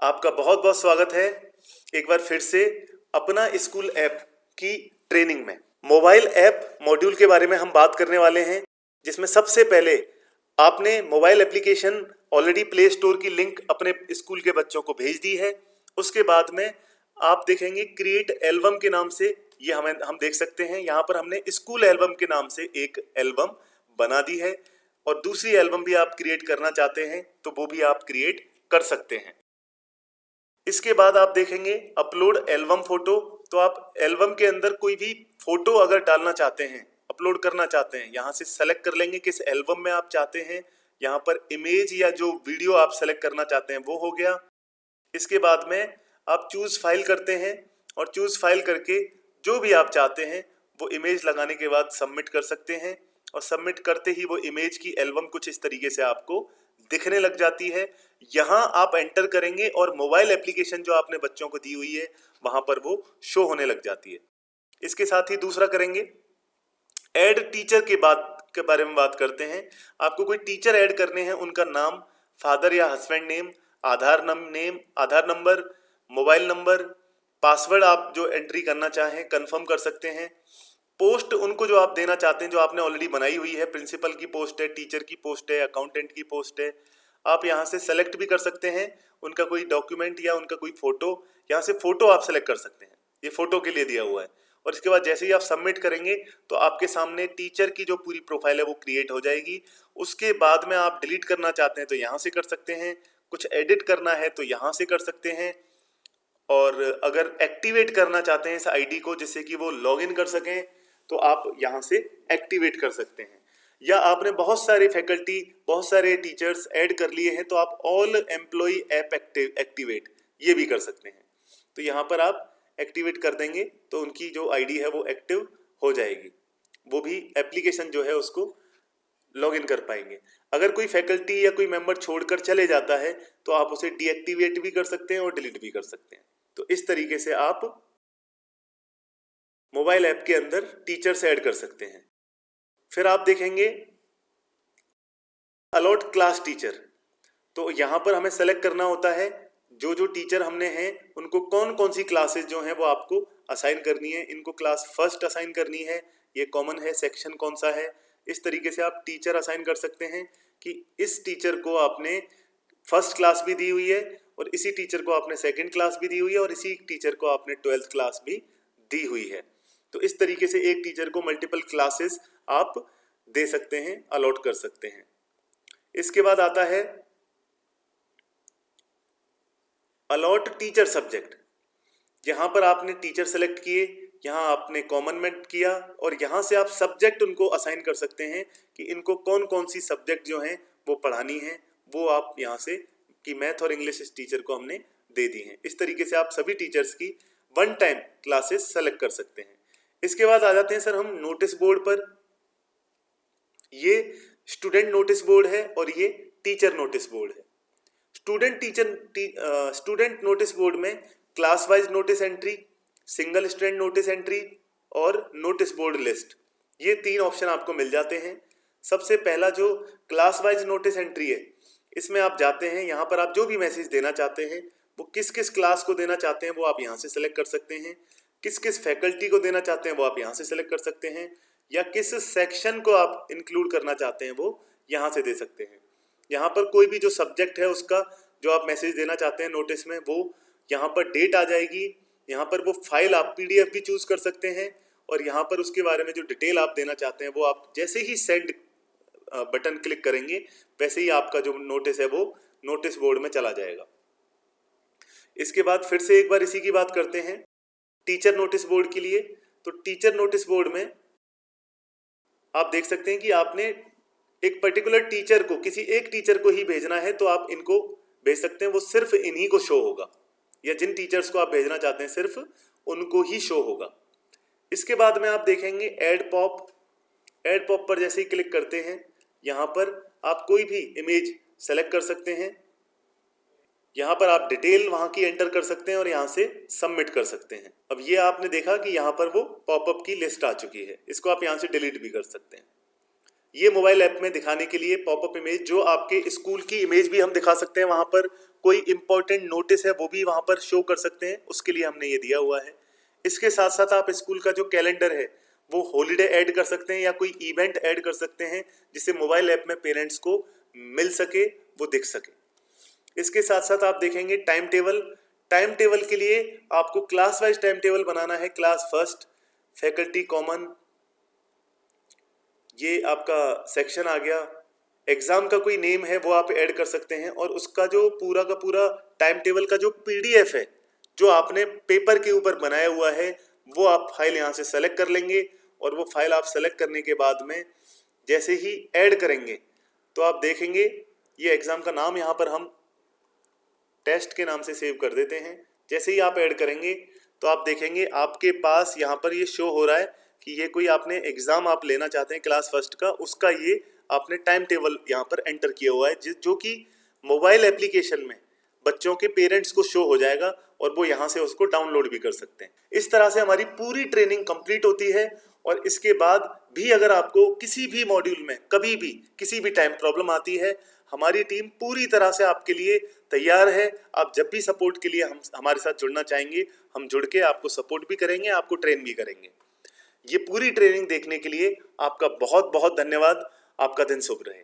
आपका बहुत बहुत स्वागत है एक बार फिर से अपना स्कूल ऐप की ट्रेनिंग में। मोबाइल ऐप मॉड्यूल के बारे में हम बात करने वाले हैं, जिसमें सबसे पहले आपने mobile application already play store की लिंक अपने स्कूल के बच्चों को भेज दी है। उसके बाद में आप देखेंगे क्रिएट एल्बम के नाम से ये हम देख सकते हैं। यहाँ पर हमने स्कूल एल्बम के नाम से एक एल्बम बना दी है और दूसरी एल्बम भी आप क्रिएट करना चाहते हैं तो वो भी आप क्रिएट कर सकते हैं। इसके बाद आप देखेंगे अपलोड एल्बम फोटो। तो आप एल्बम के अंदर कोई भी फोटो अगर डालना चाहते हैं, अपलोड करना चाहते हैं, यहाँ से सेलेक्ट कर लेंगे किस एल्बम में आप चाहते हैं। यहाँ पर इमेज या जो वीडियो आप सेलेक्ट करना चाहते हैं वो हो गया। इसके बाद में आप चूज फाइल करते हैं और चूज फाइल करके जो भी आप चाहते हैं वो इमेज लगाने के बाद सबमिट कर सकते हैं। और सबमिट करते ही वो इमेज की एल्बम कुछ इस तरीके से आपको दिखने लग जाती है। यहाँ आप एंटर करेंगे और मोबाइल एप्लीकेशन जो आपने बच्चों को दी हुई है वहां पर वो शो होने लग जाती है। इसके साथ ही दूसरा करेंगे ऐड टीचर के बारे में बात करते हैं। आपको कोई टीचर ऐड करने हैं, उनका नाम, फादर या हस्बैंड नेम, आधार नंबर, मोबाइल नंबर, पासवर्ड आप जो एंट्री करना चाहें कंफर्म कर सकते हैं। पोस्ट उनको जो आप देना चाहते हैं जो आपने ऑलरेडी बनाई हुई है, प्रिंसिपल की पोस्ट है, टीचर की पोस्ट है, अकाउंटेंट की पोस्ट है, आप यहाँ से सेलेक्ट भी कर सकते हैं उनका कोई डॉक्यूमेंट या उनका कोई फोटो। यहाँ से फोटो आप सेलेक्ट कर सकते हैं, ये फोटो के लिए दिया हुआ है। और इसके बाद जैसे ही आप सबमिट करेंगे तो आपके सामने टीचर की जो पूरी प्रोफाइल है वो क्रिएट हो जाएगी। उसके बाद में आप डिलीट करना चाहते हैं तो यहाँ से कर सकते हैं, कुछ एडिट करना है तो यहाँ से कर सकते हैं, और अगर एक्टिवेट करना चाहते हैं इस आईडी को जिससे कि वो लॉगिन कर सकें तो आप यहाँ से एक्टिवेट कर सकते हैं। या आपने बहुत सारे फैकल्टी, बहुत सारे टीचर्स ऐड कर लिए हैं तो आप ऑल एम्प्लॉय ऐप एक्टिवेट ये भी कर सकते हैं। तो यहाँ पर आप एक्टिवेट कर देंगे तो उनकी जो आईडी है वो एक्टिव हो जाएगी, वो भी एप्लीकेशन जो है उसको लॉगिन कर पाएंगे। अगर कोई फैकल्टी या कोई मेंबर छोड़कर चले जाता है तो आप उसे डीएक्टिवेट भी कर सकते हैं और डिलीट भी कर सकते हैं। तो इस तरीके से आप मोबाइल ऐप के अंदर टीचर्स ऐड कर सकते हैं। फिर आप देखेंगे अलॉट क्लास टीचर। तो यहाँ पर हमें सेलेक्ट करना होता है जो जो टीचर हमने हैं उनको कौन कौन सी क्लासेस जो हैं वो आपको असाइन करनी है। इनको क्लास फर्स्ट असाइन करनी है, ये कॉमन है, सेक्शन कौन सा है। इस तरीके से आप टीचर असाइन कर सकते हैं कि इस टीचर को आपने फर्स्ट क्लास भी दी हुई है और इसी टीचर को आपने सेकंड क्लास भी दी हुई है और इसी टीचर को आपने 12th क्लास भी दी हुई है। तो इस तरीके से एक टीचर को मल्टीपल क्लासेस आप दे सकते हैं, अलॉट कर सकते हैं। इसके बाद आता है अलॉट टीचर सब्जेक्ट। यहाँ पर आपने टीचर सेलेक्ट किए, यहाँ आपने कॉमन में किया और यहाँ से आप सब्जेक्ट उनको असाइन कर सकते हैं कि इनको कौन कौन सी सब्जेक्ट जो हैं वो पढ़ानी है। वो आप यहाँ से कि मैथ और इंग्लिश इस टीचर को हमने दे दी हैं। इस तरीके से आप सभी टीचर्स की वन टाइम क्लासेस सेलेक्ट कर सकते हैं। इसके बाद आ जाते हैं सर हम नोटिस बोर्ड पर। ये स्टूडेंट नोटिस बोर्ड है और ये टीचर नोटिस बोर्ड है। स्टूडेंट नोटिस बोर्ड में class wise notice entry, single student notice entry और नोटिस बोर्ड लिस्ट, ये 3 ऑप्शन आपको मिल जाते हैं। सबसे पहला जो क्लास वाइज नोटिस एंट्री है, इसमें आप जाते हैं, यहाँ पर आप जो भी मैसेज देना चाहते हैं वो किस किस क्लास को देना चाहते हैं वो आप यहाँ से सेलेक्ट कर सकते हैं। किस किस फैकल्टी को देना चाहते हैं वो आप यहाँ से सेलेक्ट कर सकते हैं, या किस सेक्शन को आप इंक्लूड करना चाहते हैं वो यहाँ से दे सकते हैं। यहाँ पर कोई भी जो सब्जेक्ट है उसका जो आप मैसेज देना चाहते हैं नोटिस में वो यहाँ पर डेट आ जाएगी। यहाँ पर वो फाइल आप पीडीएफ भी चूज कर सकते हैं और यहाँ पर उसके बारे में जो डिटेल आप देना चाहते हैं वो आप जैसे ही सेंड बटन क्लिक करेंगे वैसे ही आपका जो नोटिस है वो नोटिस बोर्ड में चला जाएगा। इसके बाद फिर से एक बार इसी की बात करते हैं टीचर नोटिस बोर्ड के लिए। तो टीचर नोटिस बोर्ड में आप देख सकते हैं कि आपने एक पर्टिकुलर टीचर को, किसी एक टीचर को ही भेजना है तो आप इनको भेज सकते हैं, वो सिर्फ इन्हीं को शो होगा, या जिन टीचर्स को आप भेजना चाहते हैं सिर्फ उनको ही शो होगा। इसके बाद में आप देखेंगे ऐड पॉप पर जैसे ही क्लिक करते हैं यहाँ पर आप कोई भी इमेज सेलेक्ट कर सकते हैं। यहाँ पर आप डिटेल वहाँ की एंटर कर सकते हैं और यहाँ से सबमिट कर सकते हैं। अब ये आपने देखा कि यहाँ पर वो पॉपअप की लिस्ट आ चुकी है, इसको आप यहाँ से डिलीट भी कर सकते हैं। ये मोबाइल ऐप में दिखाने के लिए पॉपअप इमेज, जो आपके स्कूल की इमेज भी हम दिखा सकते हैं, वहां पर कोई इंपॉर्टेंट नोटिस है वो भी वहां पर शो कर सकते हैं, उसके लिए हमने ये दिया हुआ है। इसके साथ साथ आप स्कूल का जो कैलेंडर है वो हॉलीडे ऐड कर सकते हैं या कोई इवेंट ऐड कर सकते हैं, जिससे मोबाइल ऐप में पेरेंट्स को मिल सके, वो दिख सके। इसके साथ साथ आप देखेंगे टाइम टेबल। टाइम टेबल के लिए आपको क्लास वाइज टाइम टेबल बनाना है, क्लास फर्स्ट, फैकल्टी कॉमन, ये आपका सेक्शन आ गया। एग्जाम का कोई नेम है वो आप ऐड कर सकते हैं, और उसका जो पूरा का पूरा टाइम टेबल का जो पीडीएफ है जो आपने पेपर के ऊपर बनाया हुआ है, वो आप फाइल यहाँ से सेलेक्ट कर लेंगे, और वो फाइल आप सेलेक्ट करने के बाद में जैसे ही ऐड करेंगे तो आप देखेंगे ये एग्जाम का नाम यहाँ पर हम टेस्ट के नाम से सेव कर देते हैं। जैसे ही आप ऐड करेंगे तो आप देखेंगे आपके पास यहाँ पर ये शो हो रहा है कि ये कोई आपने एग्जाम आप लेना चाहते हैं क्लास फर्स्ट का, उसका ये आपने टाइम टेबल यहाँ पर एंटर किया हुआ है, जो कि मोबाइल एप्लीकेशन में बच्चों के पेरेंट्स को शो हो जाएगा, और वो यहाँ से उसको डाउनलोड भी कर सकते हैं। इस तरह से हमारी पूरी ट्रेनिंग कंप्लीट होती है, और इसके बाद भी अगर आपको किसी भी मॉड्यूल में कभी भी किसी भी टाइम प्रॉब्लम आती है, हमारी टीम पूरी तरह से आपके लिए तैयार है। आप जब भी सपोर्ट के लिए हम हमारे साथ जुड़ना चाहेंगे, हम जुड़ के आपको सपोर्ट भी करेंगे, आपको ट्रेन भी करेंगे। ये पूरी ट्रेनिंग देखने के लिए आपका बहुत बहुत धन्यवाद। आपका दिन शुभ रहे।